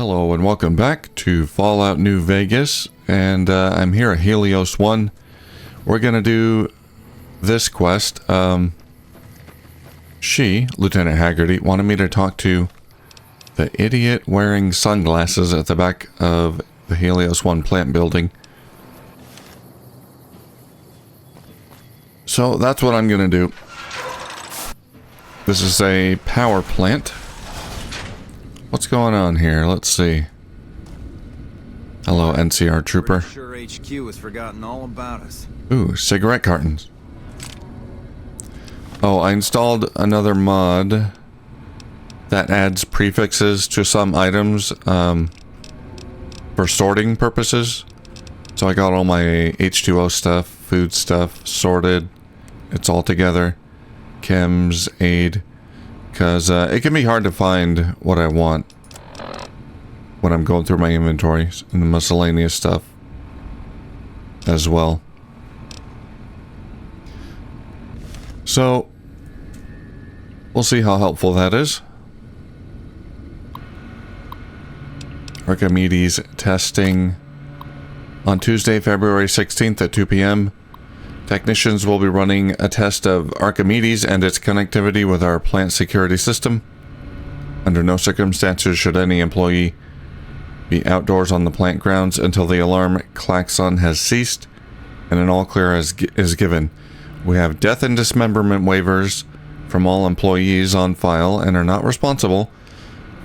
Hello and welcome back to Fallout New Vegas, and I'm here at Helios One. We're gonna do this quest. Lieutenant Haggerty, wanted me to talk to the idiot wearing sunglasses at the back of the Helios One plant building. So that's what I'm gonna do. This is a power plant. What's going on here? Let's see. Hello, NCR trooper. Sure HQ has forgotten all about us. Ooh, cigarette cartons. Oh, I installed another mod that adds prefixes to some items for sorting purposes. So I got all my H2O stuff, food stuff sorted. It's all together. Chems, aid. Because it can be hard to find what I want when I'm going through my inventory and the miscellaneous stuff as well. So, we'll see how helpful that is. Archimedes testing on Tuesday, February 16th at 2 p.m. Technicians will be running a test of Archimedes and its connectivity with our plant security system. Under no circumstances should any employee be outdoors on the plant grounds until the alarm klaxon has ceased and an all clear is given. We have death and dismemberment waivers from all employees on file and are not responsible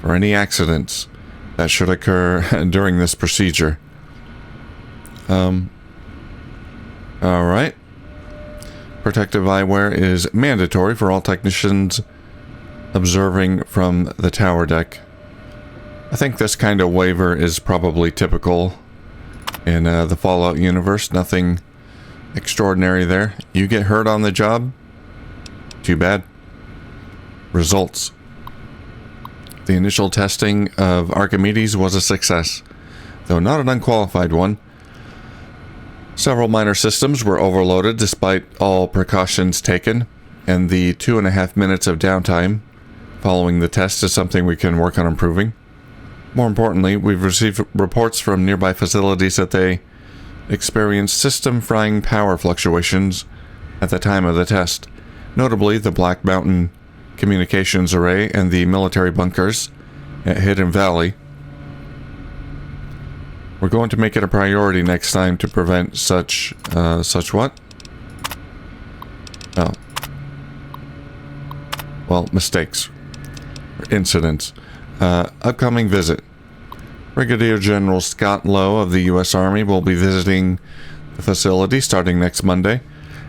for any accidents that should occur during this procedure. Alright. Protective eyewear is mandatory for all technicians observing from the tower deck. I think this kind of waiver is probably typical in the Fallout universe. Nothing extraordinary there. You get hurt on the job? Too bad. Results. The initial testing of Archimedes was a success, though not an unqualified one. Several minor systems were overloaded despite all precautions taken, and the 2.5 minutes of downtime following the test is something we can work on improving. More importantly, we've received reports from nearby facilities that they experienced system-frying power fluctuations at the time of the test, notably the Black Mountain communications array and the military bunkers at Hidden Valley. We're going to make it a priority next time to prevent such what? Oh. Well, mistakes. Incidents. Upcoming visit. Brigadier General Scott Lowe of the U.S. Army will be visiting the facility starting next Monday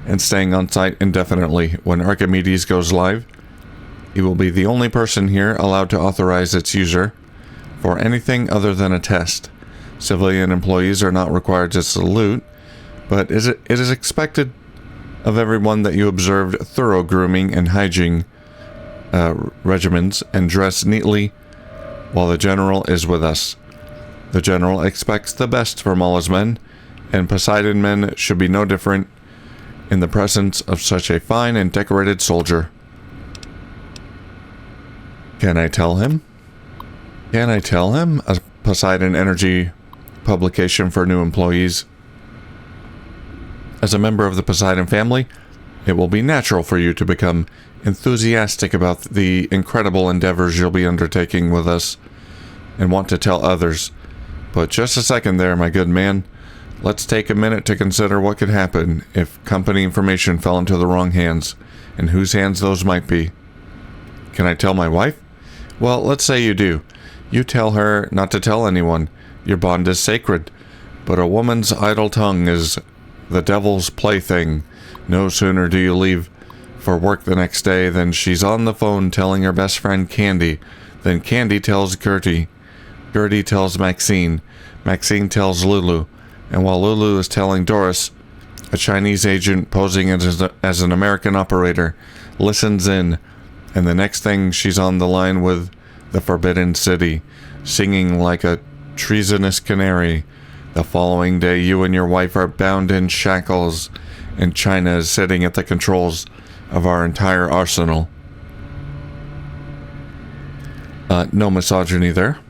and staying on site indefinitely when Archimedes goes live. He will be the only person here allowed to authorize its user for anything other than a test. Civilian employees are not required to salute, but it is expected of everyone that you observed thorough grooming and hygiene regimens and dress neatly while the General is with us. The General expects the best from all his men, and Poseidon men should be no different in the presence of such a fine and decorated soldier. Can I tell him? Can I tell him? A Poseidon Energy publication for new employees. As a member of the Poseidon family, it will be natural for you to become enthusiastic about the incredible endeavors you'll be undertaking with us and want to tell others. But just a second there, my good man. Let's take a minute to consider what could happen if company information fell into the wrong hands, and whose hands those might be. Can I tell my wife? Well, let's say you do. You tell her not to tell anyone. Your bond is sacred, but a woman's idle tongue is the devil's plaything. No sooner do you leave for work the next day than she's on the phone telling her best friend Candy. Then Candy tells Gertie. Gertie tells Maxine. Maxine tells Lulu. And while Lulu is telling Doris, a Chinese agent posing as an American operator listens in, and the next thing she's on the line with the Forbidden City, singing like a treasonous canary. The following day, you and your wife are bound in shackles, and China is sitting at the controls of our entire arsenal. No misogyny there.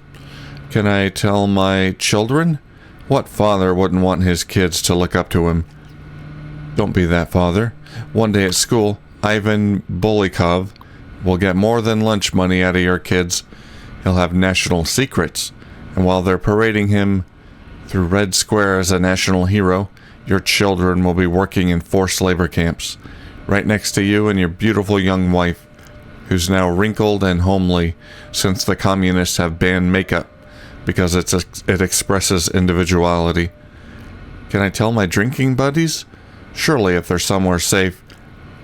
Can I tell my children? What father wouldn't want his kids to look up to him? Don't be that father. One day at school, Ivan Bolikov will get more than lunch money out of your kids. He'll have national secrets, and while they're parading him through Red Square as a national hero, your children will be working in forced labor camps, right next to you and your beautiful young wife, who's now wrinkled and homely since the communists have banned makeup because it expresses individuality. Can I tell my drinking buddies? Surely if they're somewhere safe,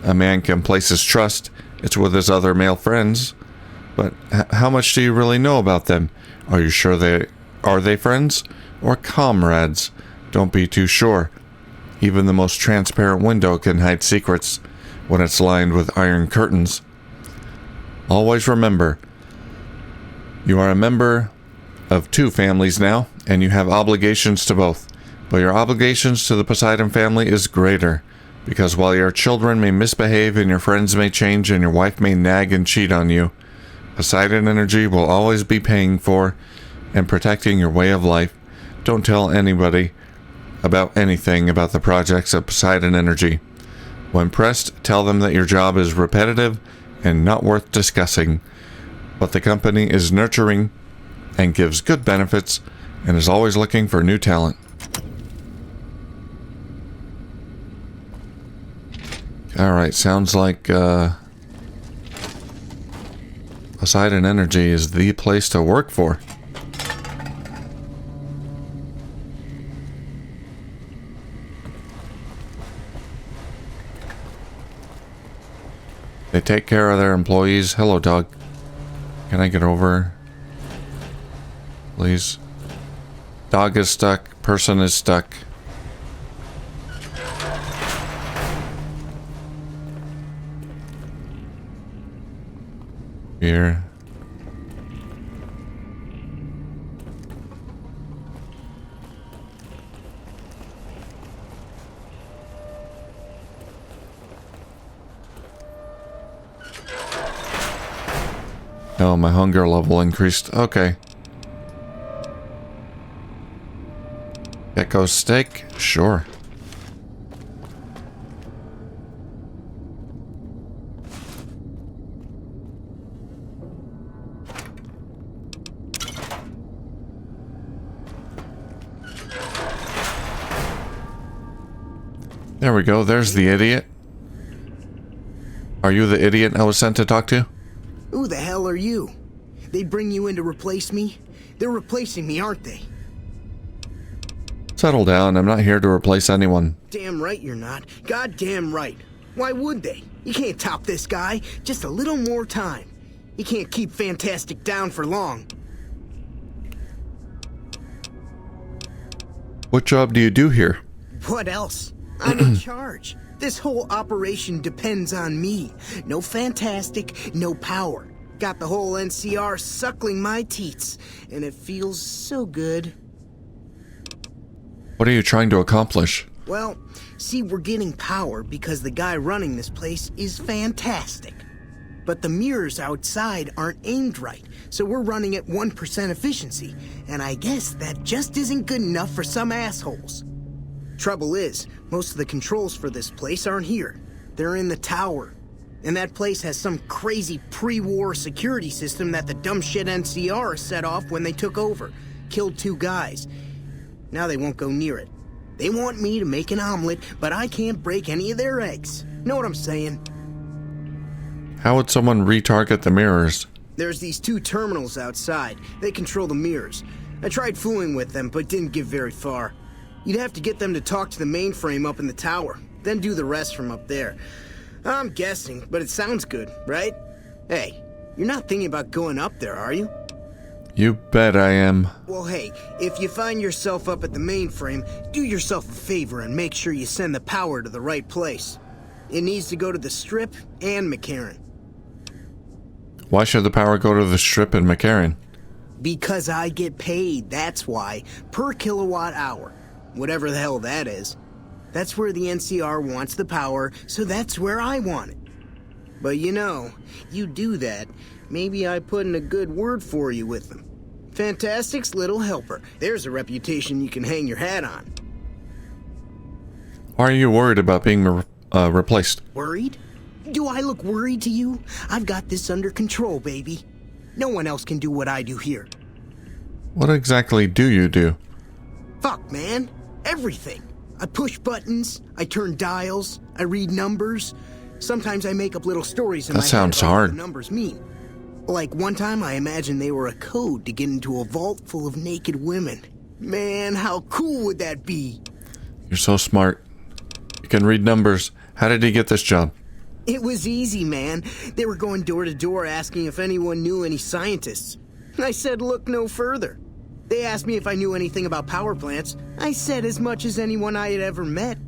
a man can place his trust, it's with his other male friends. But how much do you really know about them? Are you sure are they friends or comrades? Don't be too sure. Even the most transparent window can hide secrets when it's lined with iron curtains. Always remember, you are a member of 2 families now, and you have obligations to both. But your obligations to the Poseidon family is greater, because while your children may misbehave and your friends may change and your wife may nag and cheat on you, Poseidon Energy will always be paying for and protecting your way of life. Don't tell anybody about anything about the projects of Poseidon Energy. When pressed, tell them that your job is repetitive and not worth discussing, but the company is nurturing and gives good benefits and is always looking for new talent. Alright, sounds like Poseidon Energy is the place to work for. They take care of their employees. Hello, dog. Can I get over? Please. Dog is stuck. Person is stuck. Here. Oh, my hunger level increased. Okay. Gecko steak? Sure. There we go. There's the idiot. Are you the idiot I was sent to talk to? Who the hell are you? They'd bring you in to replace me? They're replacing me, aren't they? Settle down. I'm not here to replace anyone. Damn right you're not. Goddamn right. Why would they? You can't top this guy. Just a little more time. You can't keep Fantastic down for long. What job do you do here? What else? I'm in charge. This whole operation depends on me. No Fantastic, no power. Got the whole NCR suckling my teats, and it feels so good. What are you trying to accomplish? Well, see, we're getting power because the guy running this place is fantastic. But the mirrors outside aren't aimed right, so we're running at 1% efficiency, and I guess that just isn't good enough for some assholes. Trouble is, most of the controls for this place aren't here. They're in the tower. And that place has some crazy pre-war security system that the dumb shit NCR set off when they took over. Killed 2 guys. Now they won't go near it. They want me to make an omelet, but I can't break any of their eggs. Know what I'm saying? How would someone retarget the mirrors? There's these 2 terminals outside. They control the mirrors. I tried fooling with them, but didn't get very far. You'd have to get them to talk to the mainframe up in the tower, then do the rest from up there. I'm guessing, but it sounds good, right? Hey, you're not thinking about going up there, are you? You bet I am. Well, hey, if you find yourself up at the mainframe, do yourself a favor and make sure you send the power to the right place. It needs to go to the Strip and McCarran. Why should the power go to the Strip and McCarran? Because I get paid, that's why, per kilowatt hour. Whatever the hell that is. That's where the NCR wants the power, so that's where I want it. But you know, you do that, maybe I put in a good word for you with them. Fantastic's little helper. There's a reputation you can hang your hat on. Why are you worried about being replaced? Worried? Do I look worried to you? I've got this under control, baby. No one else can do what I do here. What exactly do you do? Fuck, man. Everything. I push buttons, I turn dials, I read numbers. Sometimes I make up little stories in my head sounds about what hard. the numbers mean. Like one time I imagined they were a code to get into a vault full of naked women. Man, how cool would that be? You're so smart. You can read numbers. How did he get this job? It was easy, man. They were going door to door asking if anyone knew any scientists. I said look no further. They asked me if I knew anything about power plants. I said as much as anyone I had ever met.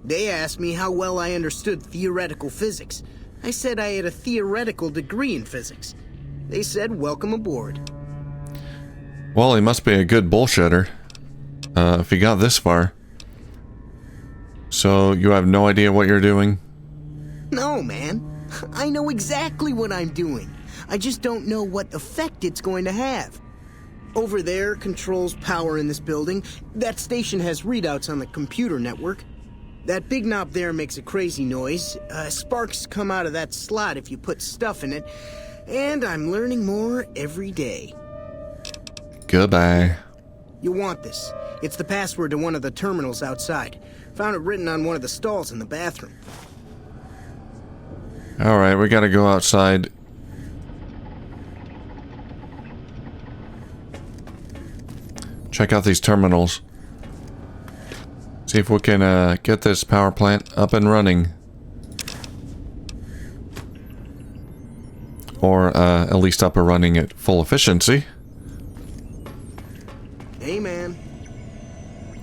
They asked me how well I understood theoretical physics. I said I had a theoretical degree in physics. They said welcome aboard. Well, he must be a good bullshitter. If he got this far. So, you have no idea what you're doing? No, man. I know exactly what I'm doing. I just don't know what effect it's going to have. Over there controls power in this building. That station has readouts on the computer network. That big knob there makes a crazy noise. Sparks come out of that slot if you put stuff in it. And I'm learning more every day. Goodbye. You want this. It's the password to one of the terminals outside. Found it written on one of the stalls in the bathroom. Alright, we gotta go outside. Check out these terminals. See if we can get this power plant up and running. Or at least up and running at full efficiency. Hey, man.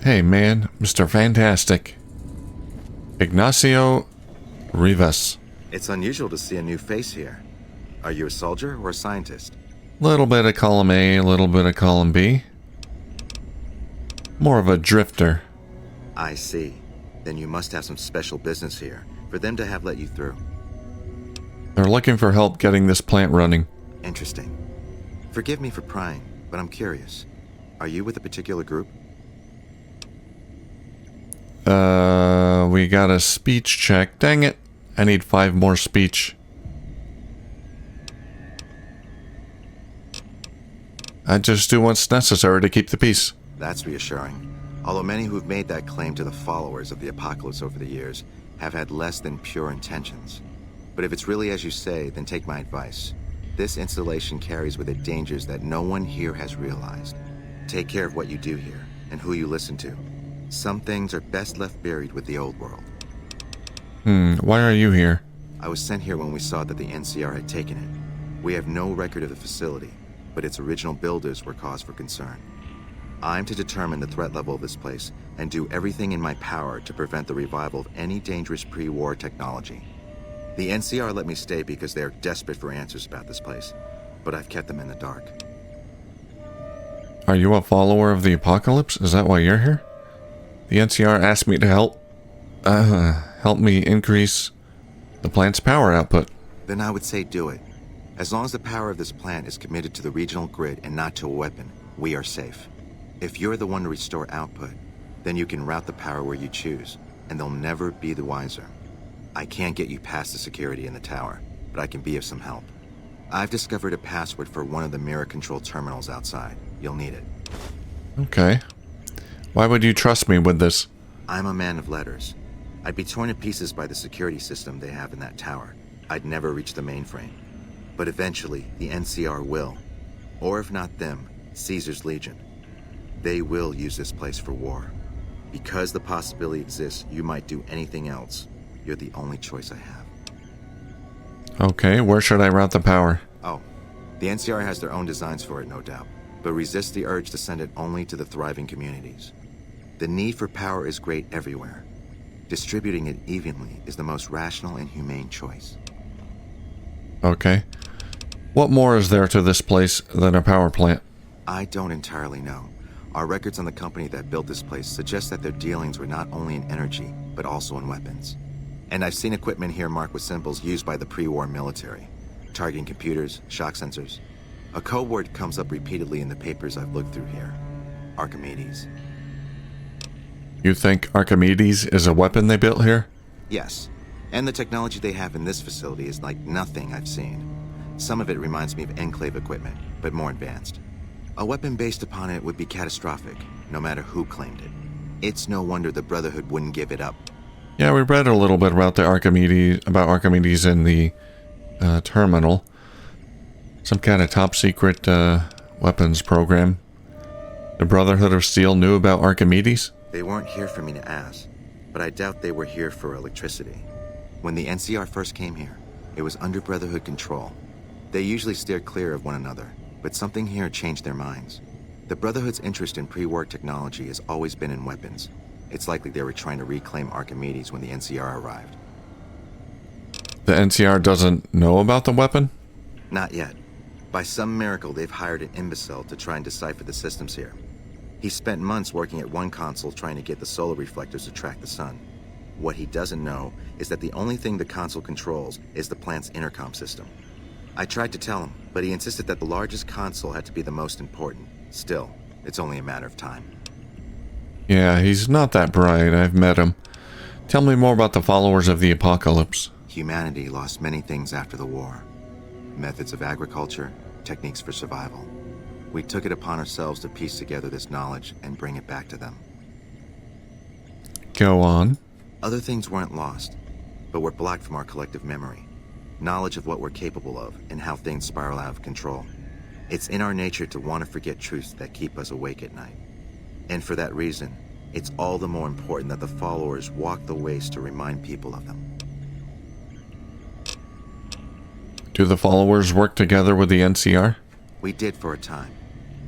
Hey, man. Mr. Fantastic. Ignacio Rivas. It's unusual to see a new face here. Are you a soldier or a scientist? Little bit of column A, a little bit of column B. More of a drifter. I see. Then you must have some special business here for them to have let you through. They're looking for help getting this plant running. Interesting. Forgive me for prying, but I'm curious. Are you with a particular group? We got a speech check. Dang it. I need 5 more speech. I just do what's necessary to keep the peace. That's reassuring. Although many who've made that claim to the followers of the apocalypse over the years have had less than pure intentions. But if it's really as you say, then take my advice. This installation carries with it dangers that no one here has realized. Take care of what you do here and who you listen to. Some things are best left buried with the old world. Why are you here? I was sent here when we saw that the NCR had taken it. We have no record of the facility, but its original builders were cause for concern. I'm to determine the threat level of this place and do everything in my power to prevent the revival of any dangerous pre-war technology. The NCR let me stay because they are desperate for answers about this place, but I've kept them in the dark. Are you a follower of the apocalypse? Is that why you're here? The NCR asked me to help me increase the plant's power output. Then I would say do it. As long as the power of this plant is committed to the regional grid and not to a weapon, we are safe. If you're the one to restore output, then you can route the power where you choose, and they'll never be the wiser. I can't get you past the security in the tower, but I can be of some help. I've discovered a password for one of the mirror control terminals outside. You'll need it. Okay. Why would you trust me with this? I'm a man of letters. I'd be torn to pieces by the security system they have in that tower. I'd never reach the mainframe. But eventually, the NCR will. Or if not them, Caesar's Legion. They will use this place for war. Because the possibility exists you might do anything else, you're the only choice I have. Okay, where should I route the power? Oh, the NCR has their own designs for it, no doubt, but resist the urge to send it only to the thriving communities. The need for power is great everywhere. Distributing it evenly is the most rational and humane choice. Okay. What more is there to this place than a power plant? I don't entirely know. Our records on the company that built this place suggest that their dealings were not only in energy, but also in weapons. And I've seen equipment here marked with symbols used by the pre-war military, targeting computers, shock sensors. A code word comes up repeatedly in the papers I've looked through here. Archimedes. You think Archimedes is a weapon they built here? Yes. And the technology they have in this facility is like nothing I've seen. Some of it reminds me of Enclave equipment, but more advanced. A weapon based upon it would be catastrophic, no matter who claimed it. It's no wonder the Brotherhood wouldn't give it up. Yeah, we read a little bit about Archimedes in the terminal. Some kind of top secret weapons program. The Brotherhood of Steel knew about Archimedes? They weren't here for me to ask, but I doubt they were here for electricity. When the NCR first came here, it was under Brotherhood control. They usually steer clear of one another, but something here changed their minds. The Brotherhood's interest in pre-war technology has always been in weapons. It's likely they were trying to reclaim Archimedes when the NCR arrived. The NCR doesn't know about the weapon? Not yet. By some miracle, they've hired an imbecile to try and decipher the systems here. He spent months working at one console trying to get the solar reflectors to track the sun. What he doesn't know is that the only thing the console controls is the plant's intercom system. I tried to tell him, but he insisted that the largest console had to be the most important. Still, it's only a matter of time. Yeah, he's not that bright. I've met him. Tell me more about the followers of the apocalypse. Humanity lost many things after the war. Methods of agriculture, techniques for survival. We took it upon ourselves to piece together this knowledge and bring it back to them. Go on. Other things weren't lost, but were blocked from our collective memory. Knowledge of what we're capable of and how things spiral out of control. It's in our nature to want to forget truths that keep us awake at night. And for that reason, it's all the more important that the followers walk the waste to remind people of them. Do the followers work together with the NCR? We did for a time,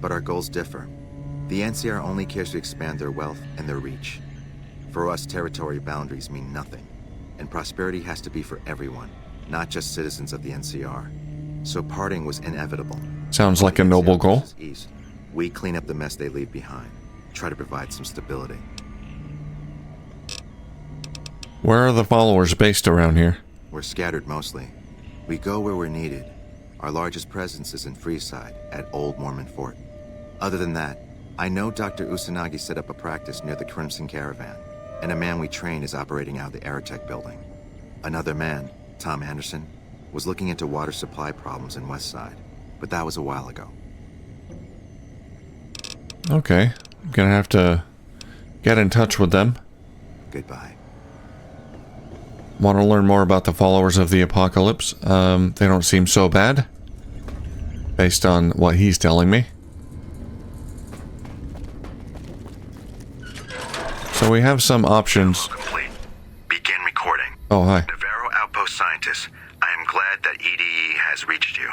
but our goals differ. The NCR only cares to expand their wealth and their reach. For us, territory boundaries mean nothing, and prosperity has to be for everyone, not just citizens of the NCR. So parting was inevitable. Sounds like a noble goal. East, we clean up the mess they leave behind, try to provide some stability. Where are the followers based around here? We're scattered mostly. We go where we're needed. Our largest presence is in Freeside, at Old Mormon Fort. Other than that, I know Dr. Usanagi set up a practice near the Crimson Caravan, and a man we train is operating out of the Aerotech building. Another man, Tom Anderson, was looking into water supply problems in Westside, but that was a while ago. Okay, I'm gonna have to get in touch with them. Goodbye. Want to learn more about the followers of the apocalypse? They don't seem so bad, based on what he's telling me. So we have some options. Complete. Begin recording. Oh, hi. Navarro Outpost scientists, I am glad that EDE has reached you.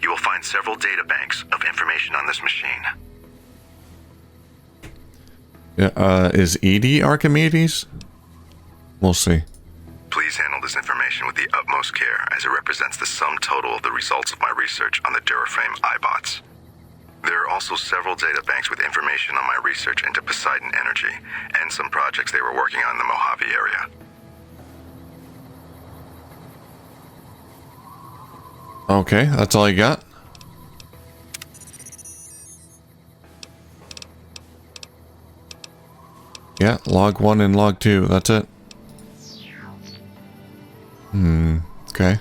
You will find several data banks of information on this machine. Yeah, is ED Archimedes? We'll see. Please handle this information with the utmost care, as it represents the sum total of the results of my research on the Duraframe iBots. There are also several data banks with information on my research into Poseidon Energy, and some projects they were working on in the Mojave area. Okay, that's all you got? Yeah, log 1 and log 2, that's it. Okay.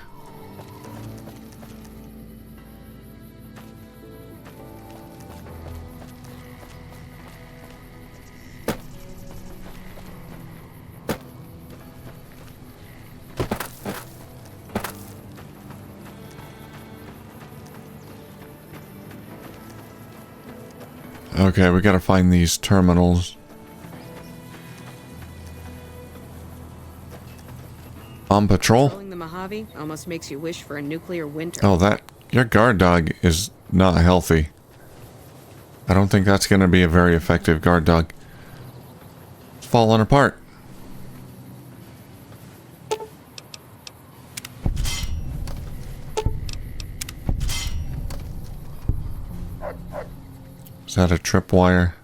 Okay, we gotta find these terminals. On patrol? Controlling the Mojave almost makes you wish for a nuclear winter. Oh, your guard dog is not healthy. I don't think that's gonna be a very effective guard dog. It's falling apart. Is that a tripwire?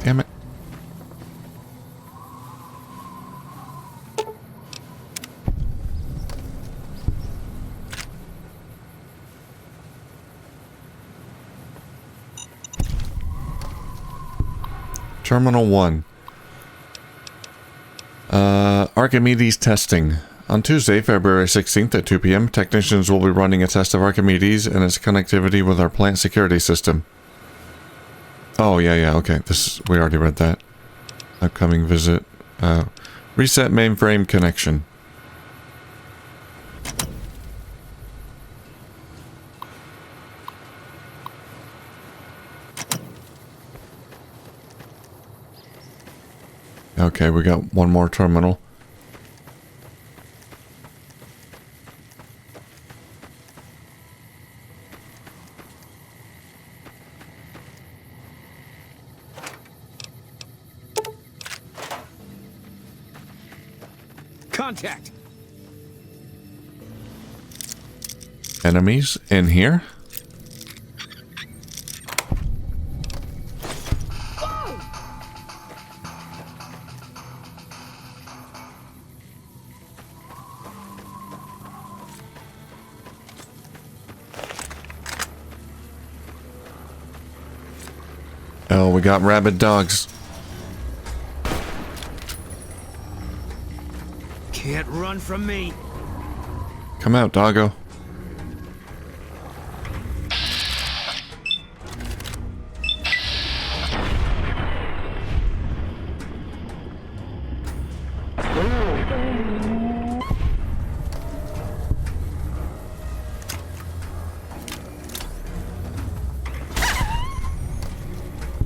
Damn it. Terminal 1. Archimedes testing. On Tuesday, February 16th at 2 p.m., technicians will be running a test of Archimedes and its connectivity with our plant security system. Oh, yeah, okay. We already read that. Upcoming visit. Reset mainframe connection. Okay, we got one more terminal. Contact. Enemies in here? Oh, we got rabid dogs. Can't run from me. Come out, doggo.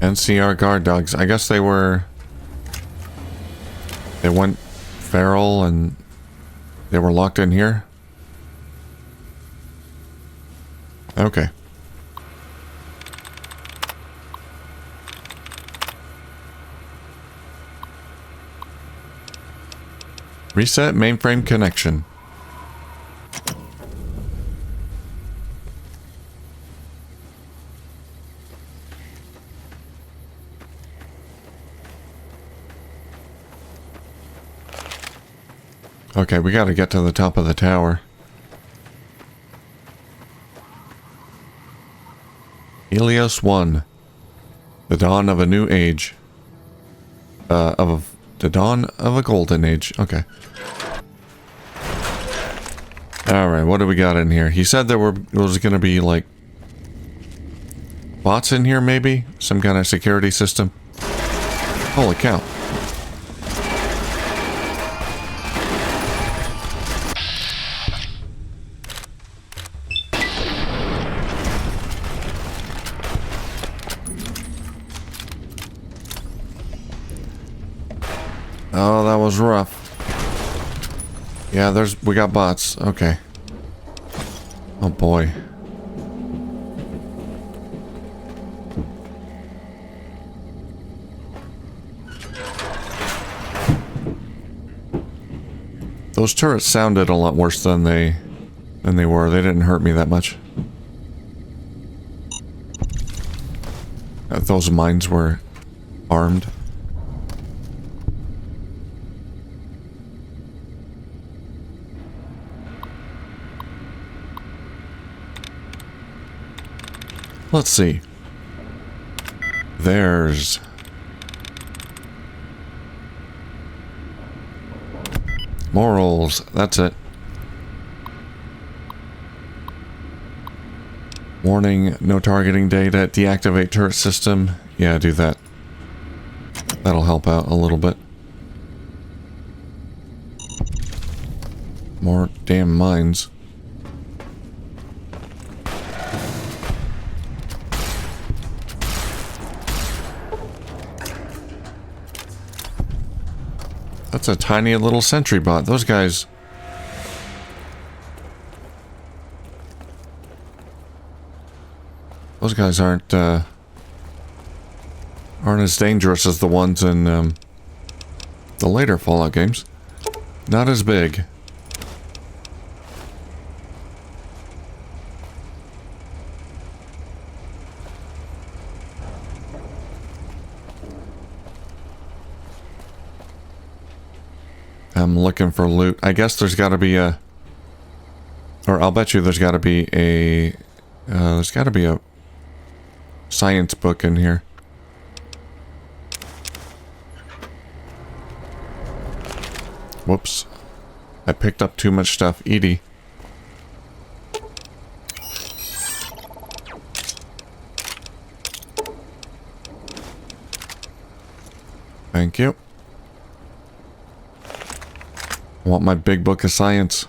NCR guard dogs. I guess they went feral and they were locked in here. Okay. Reset mainframe connection. Okay, we gotta get to the top of the tower. Helios One. The dawn of a new age. The dawn of a golden age. Okay. Alright, what do we got in here? He said there was gonna be, like, bots in here, maybe? Some kind of security system? Holy cow. Oh, that was rough. Yeah, we got bots. Okay. Oh boy. Those turrets sounded a lot worse than they were. They didn't hurt me that much. Those mines were armed. Let's see. There's morals. That's it. Warning, no targeting data. Deactivate turret system. Yeah, do that. That'll help out a little bit. More damn mines. That's a tiny little sentry bot. Those guys... Those guys aren't as dangerous as the ones in the later Fallout games. Not as big. I'm looking for loot. I guess there's got to be a... Or I'll bet you there's got to be a... there's got to be a science book in here. Whoops. I picked up too much stuff. Edie. Thank you. I want my big book of science.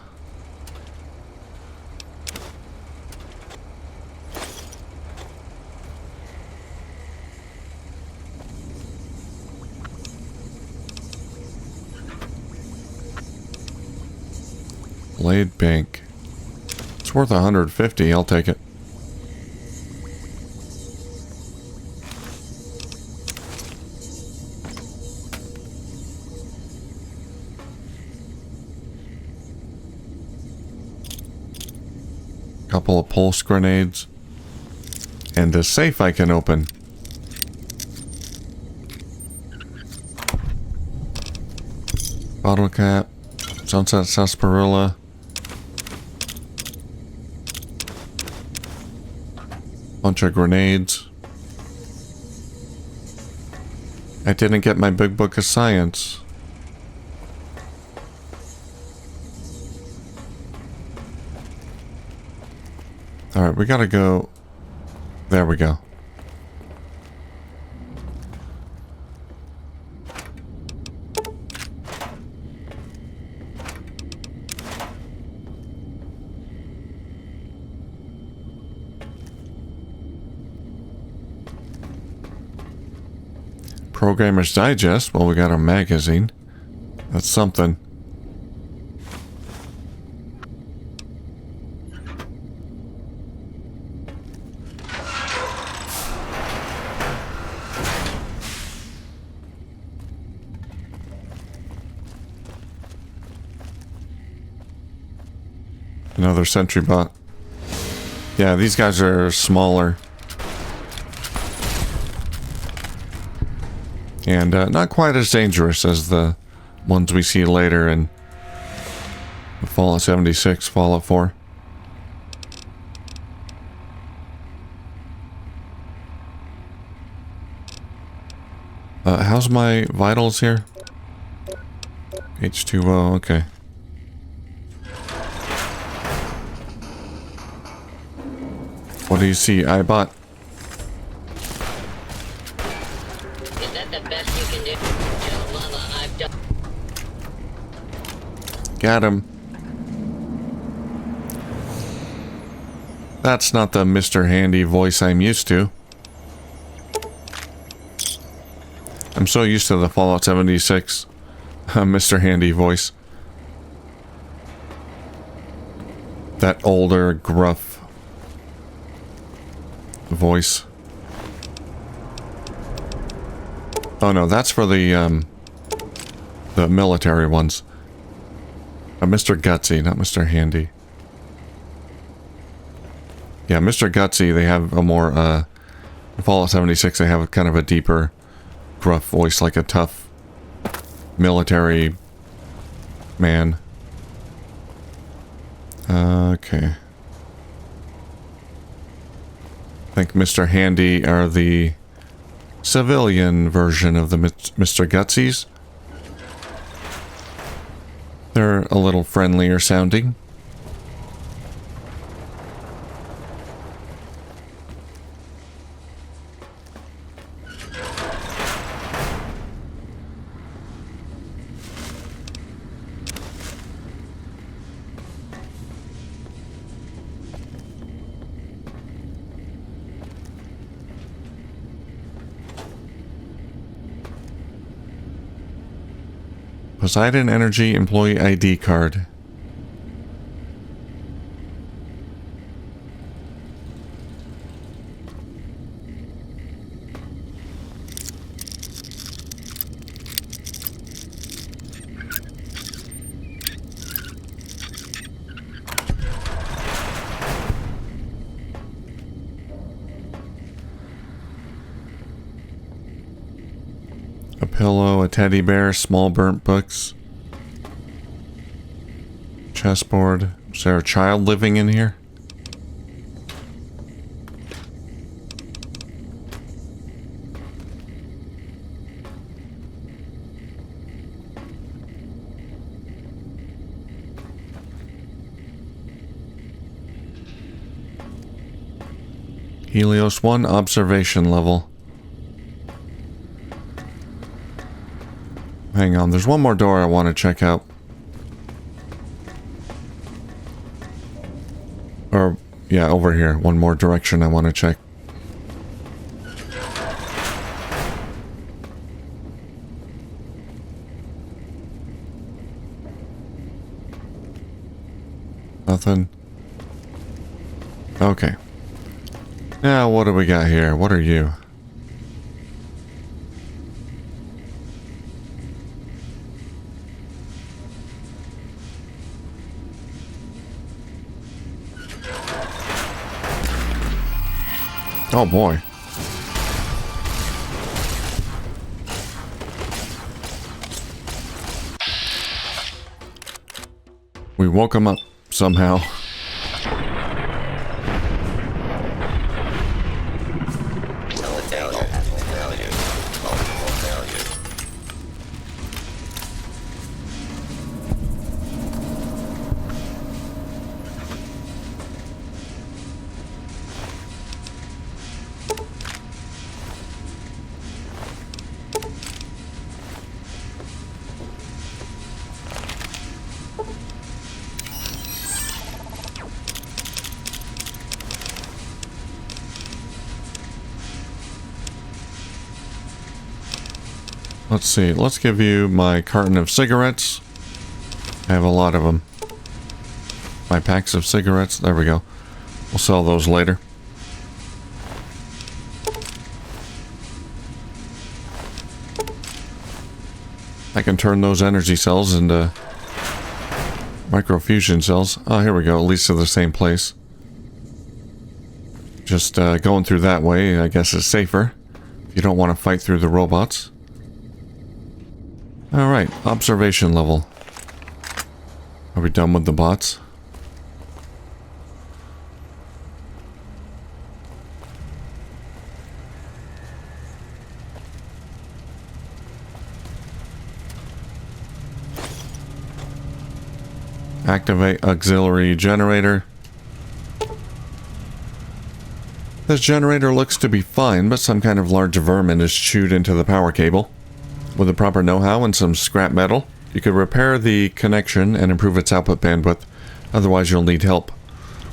Blade bank. It's worth 150. I'll take it. Couple of pulse grenades. And a safe I can open. Bottle cap. Sunset sarsaparilla. Bunch of grenades. I didn't get my big book of science. Alright, we gotta go. There we go. Programmer's Digest. Well, we got our magazine. That's something. Another sentry bot. Yeah, these guys are smaller. And not quite as dangerous as the ones we see later in Fallout 76, Fallout 4. How's my vitals here? H2O, okay. What do you see, iBot? Is that the best you can do? Tell Mama I've done. Got him. That's not the Mr. Handy voice I'm used to. I'm so used to the Fallout 76 Mr. Handy voice. That older, gruff voice. Oh no, that's for the military ones. Mr. Gutsy, not Mr. Handy. Yeah, Mr. Gutsy, they have a more, in Fallout 76, they have kind of a deeper, gruff voice, like a tough military man. Okay. I think Mr. Handy are the civilian version of the Mr. Gutsies. They're a little friendlier sounding. Poseidon Energy Employee ID card. A pillow, a teddy bear, small burnt books. Chessboard. Is there a child living in here? Helios One observation level. Hang on, there's one more door I want to check out. Or, yeah, over here. One more direction I want to check. Nothing. Okay. Now, what do we got here? What are you? Oh boy. We woke him up somehow. Let's see, let's give you my carton of cigarettes. I have a lot of them. My packs of cigarettes, there we go. We'll sell those later. I can turn those energy cells into microfusion cells. Oh, here we go, at least to the same place. Just going through that way, I guess, is safer. If you don't want to fight through the robots. Alright, observation level. Are we done with the bots? Activate auxiliary generator. This generator looks to be fine, but some kind of large vermin is chewed into the power cable. With the proper know-how and some scrap metal, you could repair the connection and improve its output bandwidth. Otherwise, you'll need help.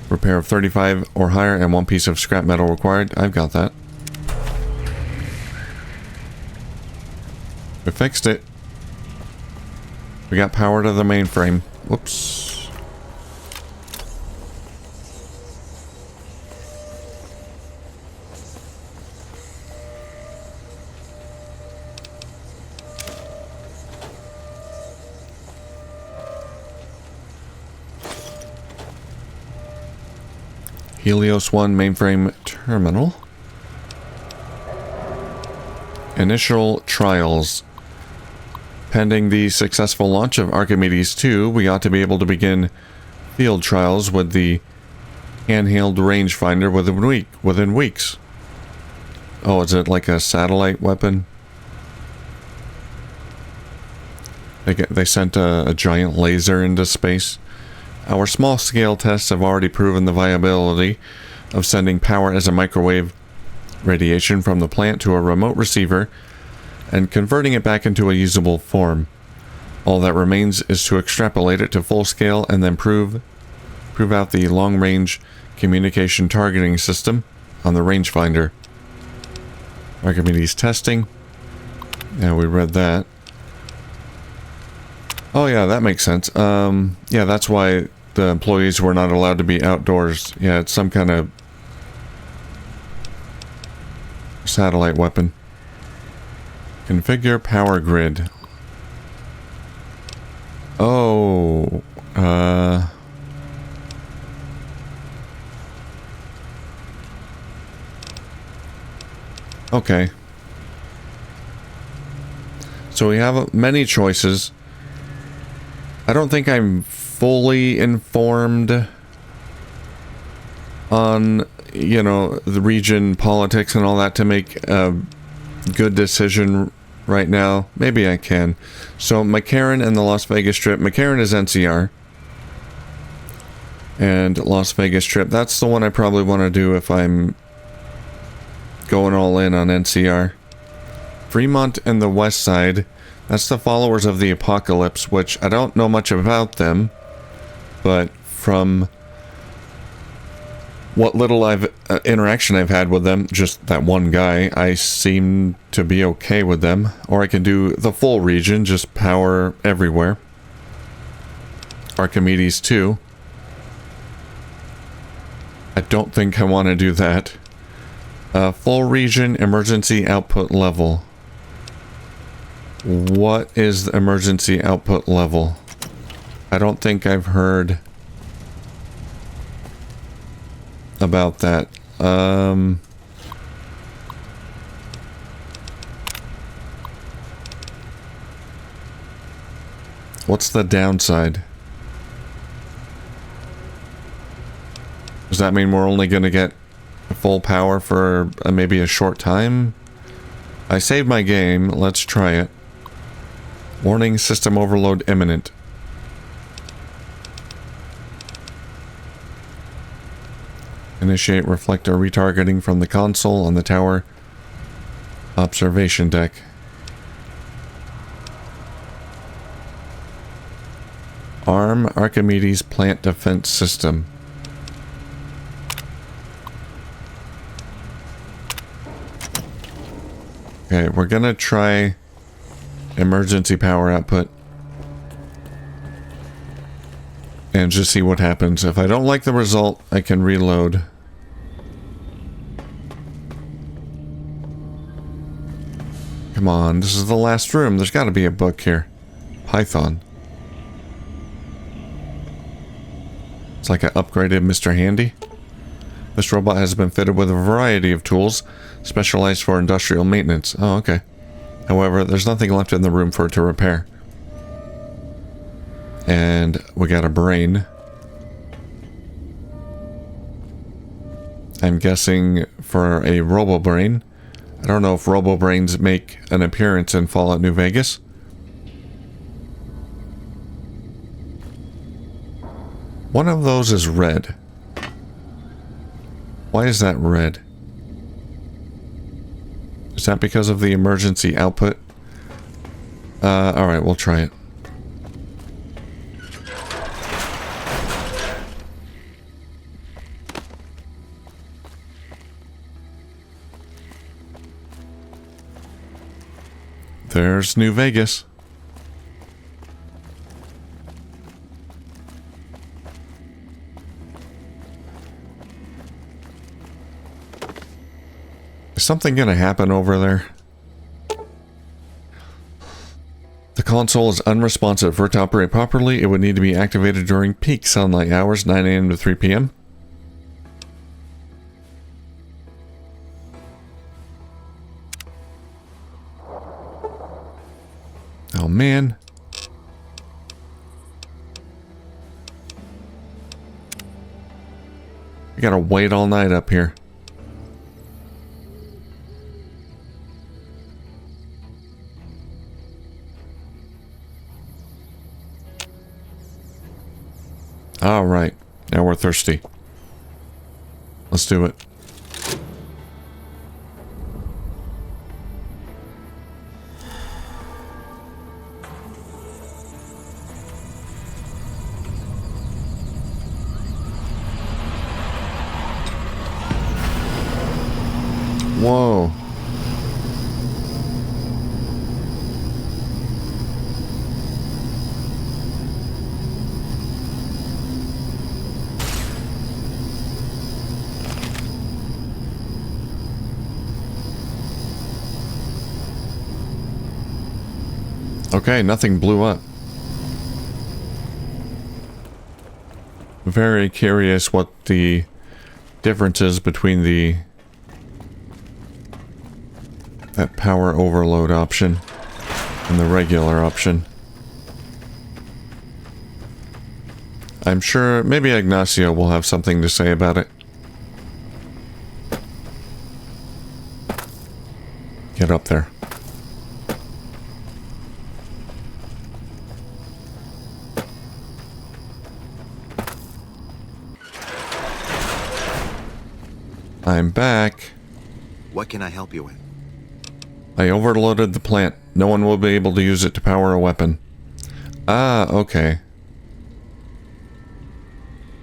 Repair of 35 or higher and 1 piece of scrap metal required. I've got that. We fixed it. We got power to the mainframe. Whoops. Helios One mainframe terminal. Initial trials. Pending the successful launch of Archimedes 2, we ought to be able to begin field trials with the handheld rangefinder within weeks. Oh, is it like a satellite weapon? They sent a giant laser into space. Our small-scale tests have already proven the viability of sending power as a microwave radiation from the plant to a remote receiver and converting it back into a usable form. All that remains is to extrapolate it to full scale and then prove out the long-range communication targeting system on the rangefinder. Archimedes testing. Yeah, we read that. Oh yeah, that makes sense. Yeah, that's why the employees were not allowed to be outdoors. Yeah, it's some kind of satellite weapon. Configure power grid. Oh, okay. So we have many choices. I don't think I'm fully informed on, you know, the region politics and all that to make a good decision right now. Maybe I can. So McCarran and the Las Vegas Strip. McCarran is NCR. And Las Vegas Strip. That's the one I probably want to do if I'm going all in on NCR. Fremont and the West Side, that's the followers of the Apocalypse, which I don't know much about them, but from what little interaction I've had with them, just that one guy, I seem to be okay with them. Or I can do the full region, just power everywhere. Archimedes 2. I don't think I want to do that. Full region, emergency output level. What is the emergency output level? I don't think I've heard about that. What's the downside? Does that mean we're only going to get full power for maybe a short time? I saved my game. Let's try it. Warning, system overload imminent. Initiate reflector retargeting from the console on the tower observation deck. Arm Archimedes plant defense system. Okay, we're gonna try emergency power output and just see what happens. If I don't like the result, I can reload. Come on, this is the last room. There's got to be a book here. Python. It's like an upgraded Mr. Handy. This robot has been fitted with a variety of tools specialized for industrial maintenance. Oh, okay. However, there's nothing left in the room for it to repair. And we got a brain. I'm guessing for a robo-brain. I don't know if robo-brains make an appearance in Fallout New Vegas. One of those is red. Why is that red? Is that because of the emergency output? Alright, we'll try it. There's New Vegas. Is something gonna happen over there? The console is unresponsive. For it to operate properly, it would need to be activated during peak sunlight hours, 9 AM to 3 PM. Oh man. We gotta wait all night up here. Alright, now we're thirsty. Let's do it. Whoa. Okay, nothing blew up. Very curious what the difference is between that power overload option and the regular option. I'm sure maybe Ignacio will have something to say about it. Get up there. I'm back. What can I help you with? I overloaded the plant. No one will be able to use it to power a weapon. Ah, okay.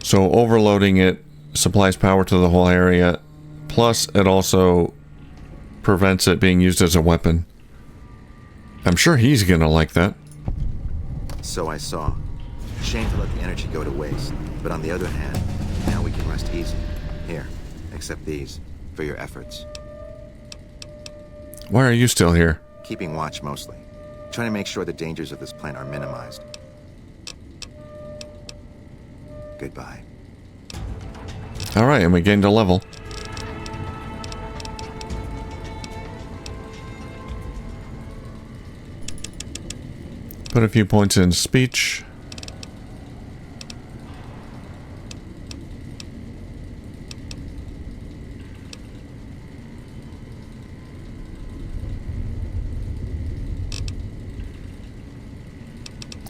So overloading it supplies power to the whole area, plus it also prevents it being used as a weapon. I'm sure he's gonna like that. So I saw. Shame to let the energy go to waste, but on the other hand, now we can rest easy. Here, accept these, for your efforts. Why are you still here? Keeping watch mostly. Trying to make sure the dangers of this plant are minimized. Goodbye. Alright, and we gained a level. Put a few points in speech.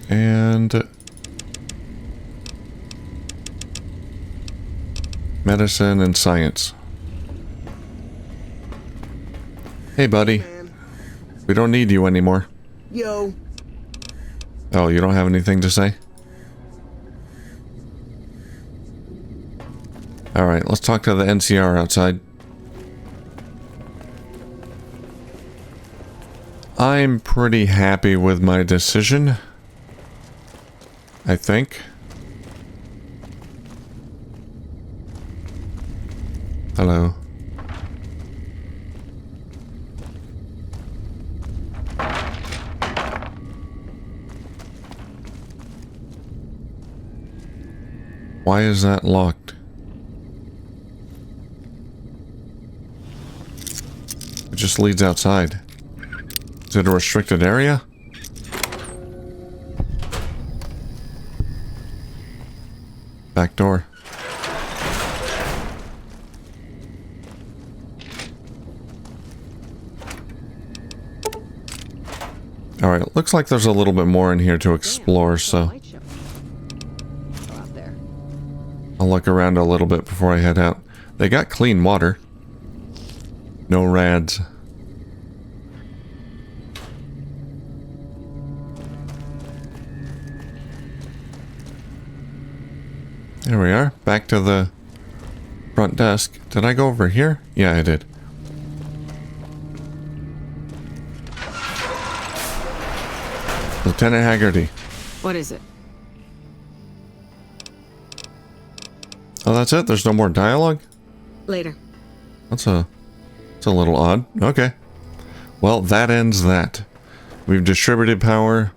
And medicine and science. Hey, buddy. Man. We don't need you anymore. Yo. Oh, you don't have anything to say? Alright, let's talk to the NCR outside. I'm pretty happy with my decision. I think. Hello. Why is that locked? It just leads outside. Is it a restricted area? Back door. Alright, it looks like there's a little bit more in here to explore, so Go out there. I'll look around a little bit before I head out. They got clean water. No rads. There we are. Back to the front desk. Did I go over here? Yeah, I did. Lieutenant Haggerty. What is it? Oh, that's it? There's no more dialogue? Later. That's a little odd. Okay. Well, that ends that. We've distributed power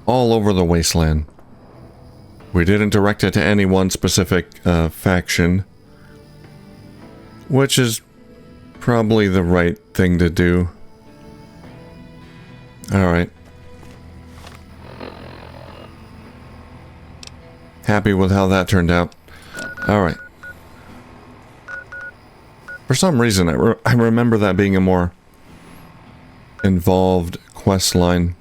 all over the Wasteland. We didn't direct it to any one specific faction, which is probably the right thing to do. Alright. Happy with how that turned out. Alright. For some reason, I remember that being a more involved quest line.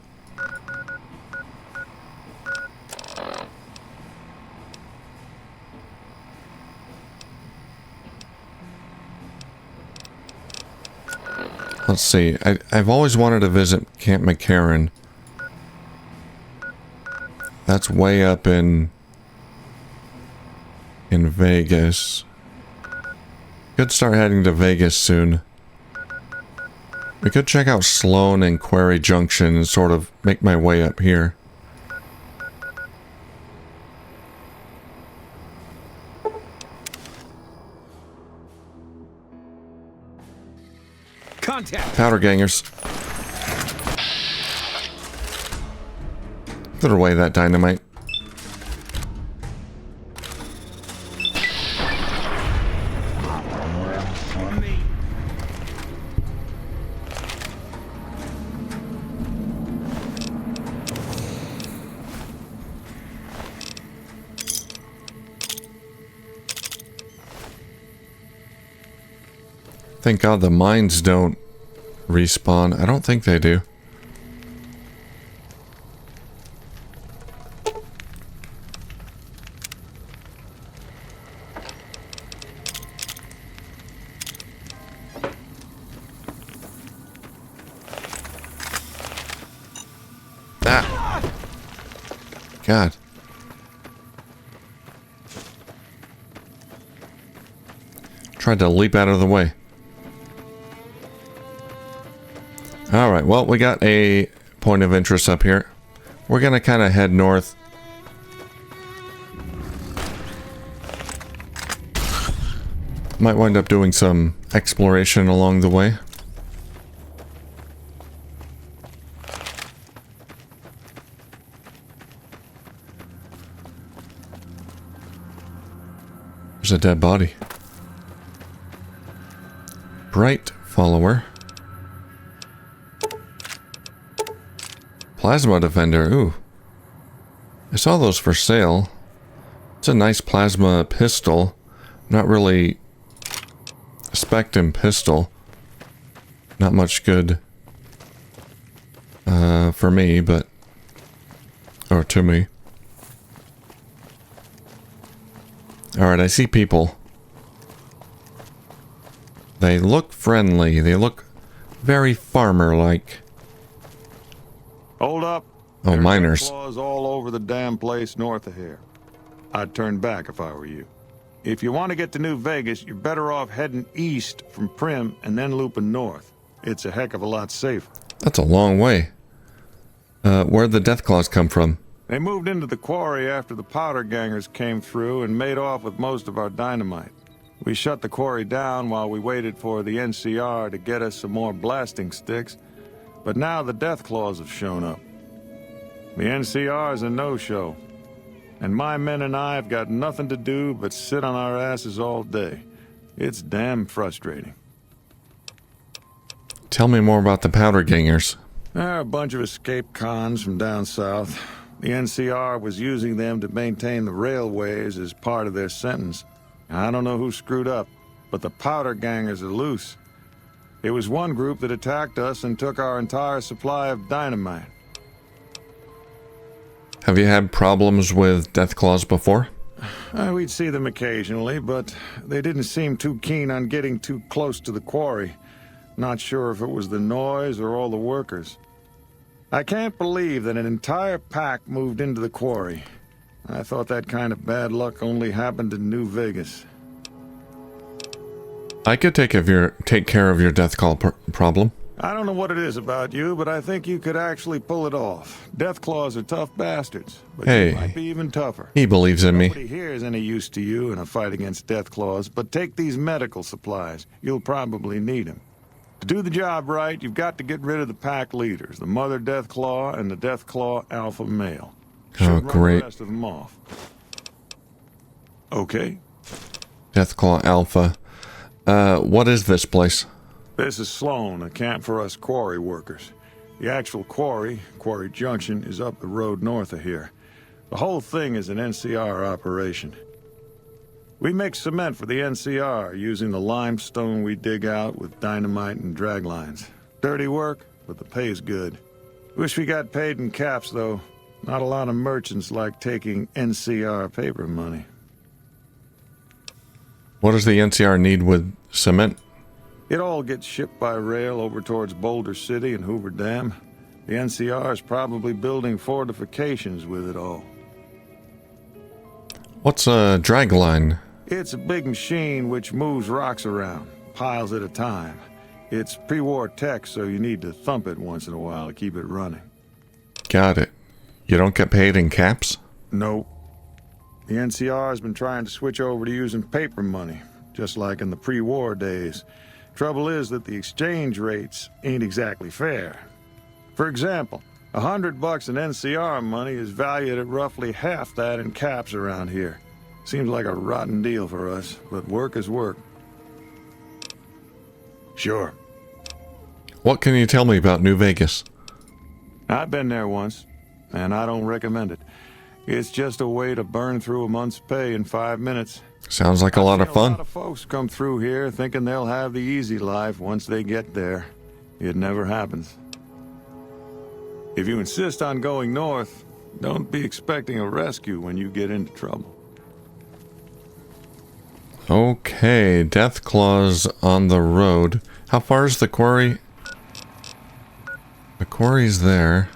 Let's see. I've always wanted to visit Camp McCarran. That's way up in Vegas. Could start heading to Vegas soon. We could check out Sloan and Quarry Junction and sort of make my way up here. Contact. Powder gangers. Put away that dynamite. Me. Thank God the mines don't respawn. I don't think they do. God. Tried to leap out of the way. Alright, well, we got a point of interest up here. We're gonna kind of head north. Might wind up doing some exploration along the way. There's a dead body. Bright follower. Plasma defender. Ooh. I saw those for sale. It's a nice plasma pistol. Not really spec'd pistol. Not much good for me, but or to me. Alright, I see people. They look friendly. They look very farmer-like. Hold up. Oh, There's miners. claws all over the damn place north of here. I'd turn back if I were you. If you want to get to New Vegas, you're better off heading east from Prim and then looping north. It's a heck of a lot safer. That's a long way. Where'd the death claws come from? They moved into the quarry after the powder gangers came through and made off with most of our dynamite. We shut the quarry down while we waited for the NCR to get us some more blasting sticks, but now the death claws have shown up. The NCR's a no-show, and my men and I have got nothing to do but sit on our asses all day. It's damn frustrating. Tell me more about the powder gangers. They're a bunch of escaped cons from down south. The NCR was using them to maintain the railways as part of their sentence. I don't know who screwed up, but the powder gangers are loose. It was one group that attacked us and took our entire supply of dynamite. Have you had problems with death claws before? We'd see them occasionally, but they didn't seem too keen on getting too close to the quarry. Not sure if it was the noise or all the workers. I can't believe that an entire pack moved into the quarry. I thought that kind of bad luck only happened in New Vegas. I could take care of your death claw problem. I don't know what it is about you, but I think you could actually pull it off. Death claws are tough bastards, but Hey, you might be even tougher. He believes in me. Nobody here is any use to you in a fight against death claws, but take these medical supplies. You'll probably need them. To do the job right, you've got to get rid of the pack leaders, the mother death claw and the death claw alpha male. Should run great. the rest of them off. Okay. Death claw alpha. What is this place? This is Sloan, a camp for us quarry workers. The actual quarry, Quarry Junction, is up the road north of here. The whole thing is an NCR operation. We make cement for the NCR using the limestone we dig out with dynamite and drag lines. Dirty work, but the pay's good. Wish we got paid in caps, though. Not a lot of merchants like taking NCR paper money. What does the NCR need with cement? It all gets shipped by rail over towards Boulder City and Hoover Dam. The NCR is probably building fortifications with it all. What's a drag line? It's a big machine which moves rocks around, piles at a time. It's pre-war tech, so you need to thump it once in a while to keep it running. Got it. You don't get paid in caps? Nope. The NCR has been trying to switch over to using paper money, just like in the pre-war days. Trouble is that the exchange rates ain't exactly fair. For example, $100 in NCR money is valued at roughly half that in caps around here. Seems like a rotten deal for us, but work is work. Sure. What can you tell me about New Vegas? I've been there once, and I don't recommend it. It's just a way to burn through a month's pay in 5 minutes. Sounds like a lot of A fun. lot of folks come through here thinking they'll have the easy life once they get there. It never happens. If you insist on going north, don't be expecting a rescue when you get into trouble. Okay, death claws on the road. How far is the quarry? The quarry's there.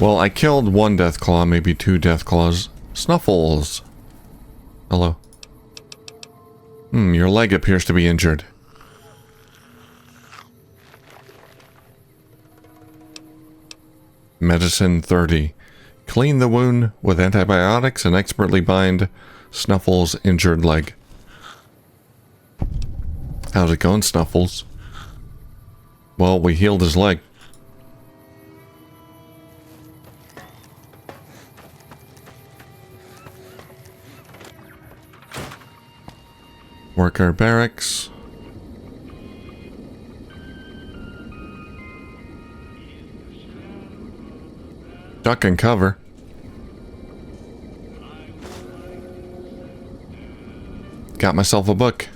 Well, I killed one Deathclaw, maybe two Deathclaws. Snuffles. Hello. Your leg appears to be injured. Medicine 30. Clean the wound with antibiotics and expertly bind Snuffles' injured leg. How's it going, Snuffles? Well, we healed his leg. Worker barracks. Duck and cover. Got myself a book.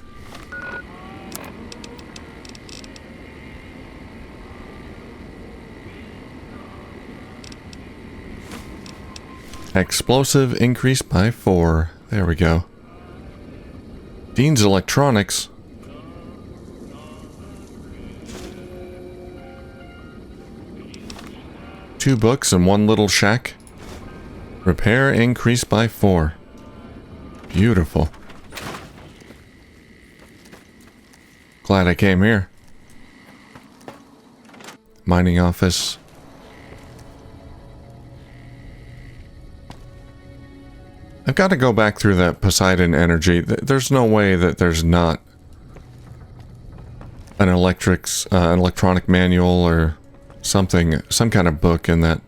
Explosive increased by 4. There we go. Dean's Electronics. Two books and one little shack. Repair increased by 4. Beautiful. Glad I came here. Mining office. I've got to go back through that Poseidon energy. There's no way that there's not an electronic manual or something, some kind of book in that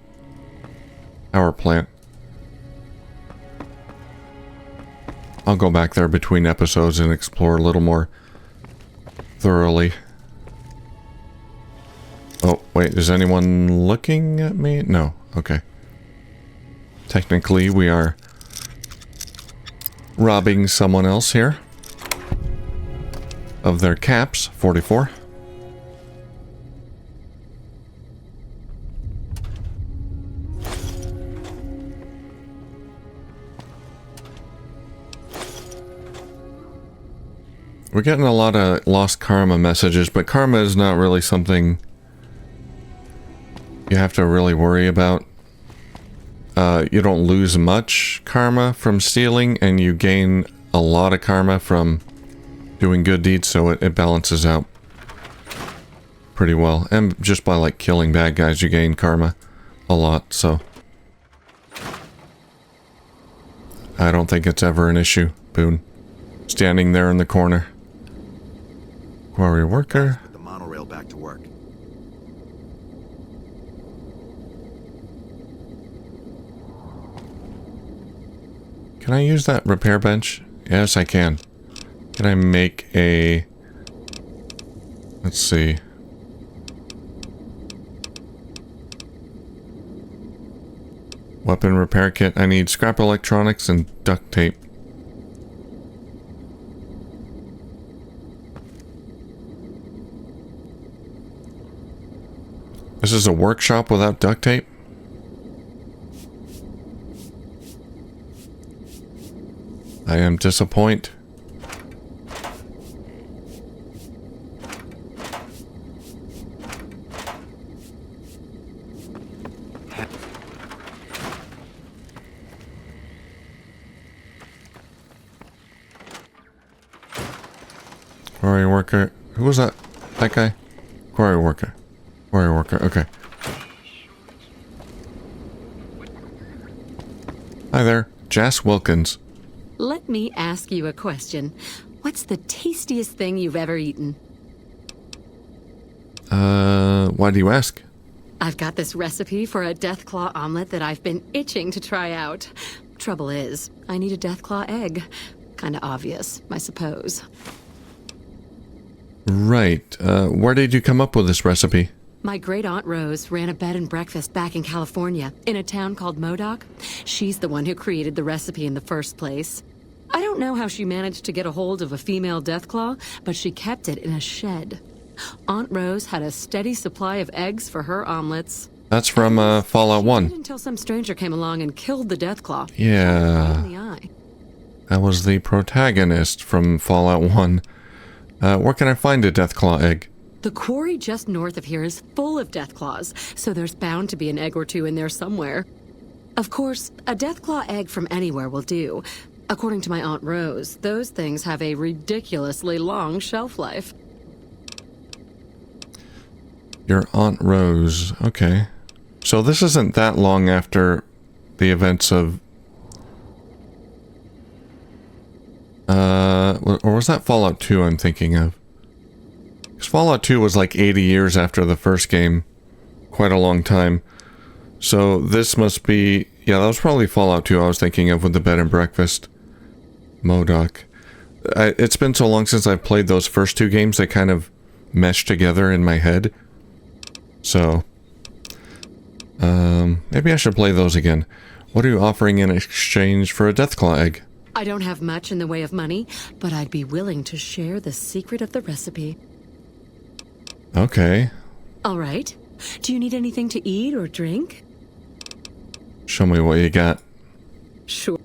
power plant. I'll go back there between episodes and explore a little more thoroughly. Oh, wait, is anyone looking at me? No, okay. Technically, we are robbing someone else here of their caps. 44. We're getting a lot of lost karma messages, but karma is not really something you have to really worry about. You don't lose much karma from stealing, and you gain a lot of karma from doing good deeds, so it balances out pretty well. And just by, like, killing bad guys, you gain karma a lot, so I don't think it's ever an issue. Boone. Standing there in the corner. Quarry worker. Put the monorail back to work. Can I use that repair bench? Yes, I can. Can I make a... Let's see. Weapon repair kit. I need scrap electronics and duct tape. This is a workshop without duct tape? I am disappointed. Quarry worker. Who was that? That guy? Quarry worker. Quarry worker. Okay. Hi there. Jas Wilkins. Let me ask you a question. What's the tastiest thing you've ever eaten? Why do you ask? I've got this recipe for a Deathclaw omelet that I've been itching to try out. Trouble is, I need a Deathclaw egg. Kinda obvious, I suppose. Right. Where did you come up with this recipe? My great-aunt Rose ran a bed and breakfast back in California, in a town called Modoc. She's the one who created the recipe in the first place. I don't know how she managed to get a hold of a female Deathclaw, but she kept it in a shed. Aunt Rose had a steady supply of eggs for her omelets. That's from Fallout 1. Until some stranger came along and killed the Deathclaw. Yeah. Right in the eye. That was the protagonist from Fallout 1. Where can I find a Deathclaw egg? The quarry just north of here is full of Deathclaws, so there's bound to be an egg or two in there somewhere. Of course, a Deathclaw egg from anywhere will do. According to my Aunt Rose, those things have a ridiculously long shelf life. Your Aunt Rose. Okay. So this isn't that long after the events of... or was that Fallout 2 I'm thinking of? Because Fallout 2 was like 80 years after the first game. Quite a long time. So this must be... Yeah, that was probably Fallout 2 I was thinking of with the bed and breakfast. Modoc. It's been so long since I've played those first two games, they kind of mesh together in my head. So... maybe I should play those again. What are you offering in exchange for a Deathclaw egg? I don't have much in the way of money, but I'd be willing to share the secret of the recipe. Okay. All right. Do you need anything to eat or drink? Show me what you got. Sure.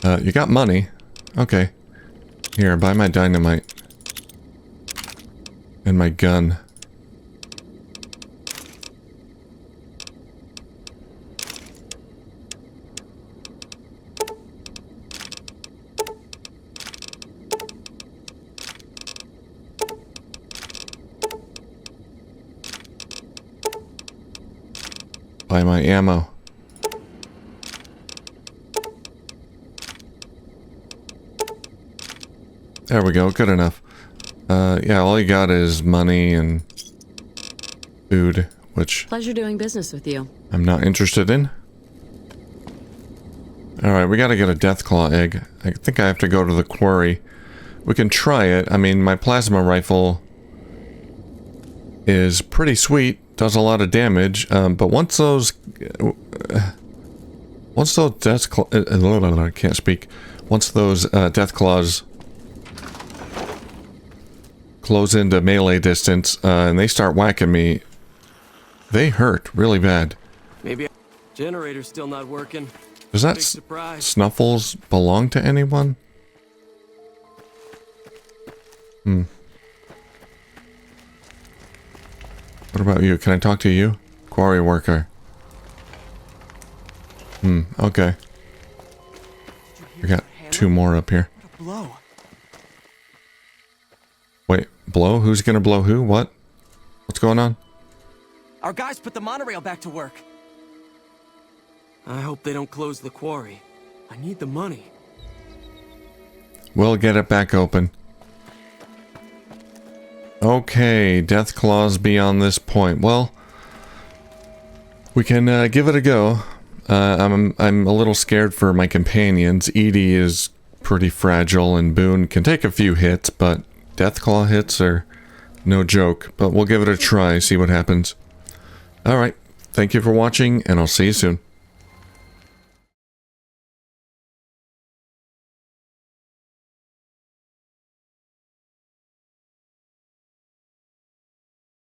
You got money. Okay. Here, buy my dynamite. And my gun. Buy my ammo. There we go, good enough. Yeah, all you got is money and food, which Pleasure doing business with you. I'm not interested in. Alright, we gotta get a Deathclaw egg. I think I have to go to the quarry. We can try it. I mean, my plasma rifle is pretty sweet. Does a lot of damage, but once those Deathclaws... I can't speak. Once those Deathclaws close into melee distance, and they start whacking me, they hurt really bad. Maybe generator's still not working. Does that Big surprise. Snuffles belong to anyone? What about you? Can I talk to you? Quarry worker. Okay. We got two more up here. Blow. Wait, blow? Who's gonna blow who? What? What's going on? Our guys put the monorail back to work. I hope they don't close the quarry. I need the money. We'll get it back open. Okay, Deathclaws beyond this point. Well, we can give it a go. I'm a little scared for my companions. Edie is pretty fragile, and Boone can take a few hits, but Deathclaw hits are no joke. But we'll give it a try, see what happens. Alright, thank you for watching, and I'll see you soon.